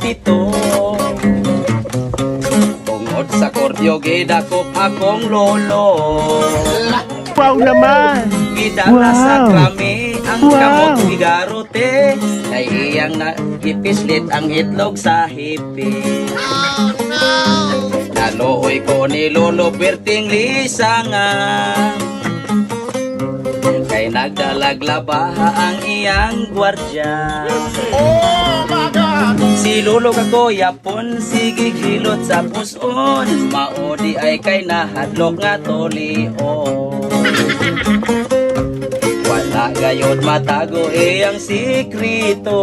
pito. Tungod sa kordyo gidakop akong lolo. Wow naman! Gidala sa Wow. krami ang Wow. kamot bigarote. Kay iyang nagipislit ang itlog sa hipis. Naluoy ko ni Lolo Berting lisangan. Kay nagdalaglabaha ang iyang gwardya. Si Lolo kako yapon sige hilot sa puson. Maodi ay kay nahadlok nga tolion. Wala gayod matago iyang sikrito.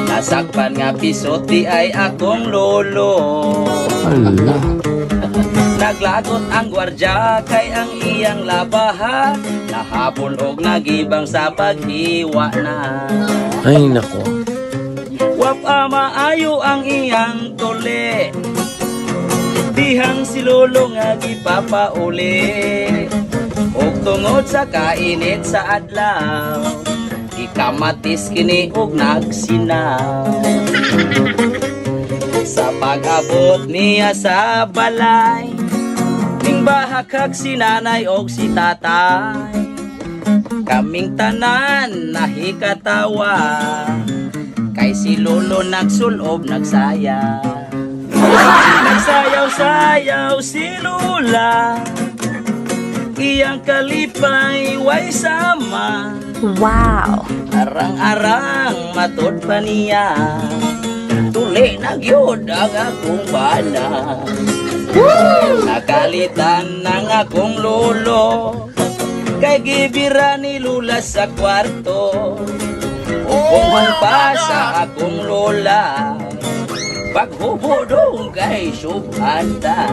Nasakpan nga pisot di ay akong lolo. Ala. Naglagot ang gwardya kay ang iyang labaha. Nahabol og nagibang sa paghiwa na. Ay nako. Wapa maayo ang iyang tole. Dihang si lolo nga gipapauli. Og tungod sa kainit sa adlaw, ikamatis kini og nagsinaw. Sa pag-abot niya sa balay, ning bahakag si nanay og si tatay. Kaming tanan nahikatawa, kay si lolo nagsulob nagsaya. Nagsayaw-sayaw si lula, iyang kalipay way sama. Wow! Arang-arang matod pa niya, tuli nagyod ang akong bana. Nakalitan ng akong lolo, kay gibira ni lula sa kwarto. Upong pa sa akong lola, paghubodong kay subhanda.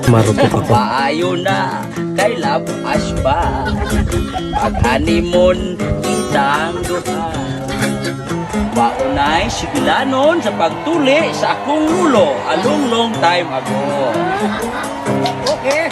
Marupok ako. Maayo na kay labas pa, pag-honeymoon kitang duha. Maunay sigilanon sa pagtuli sa akong lulo a long time ago. Okay.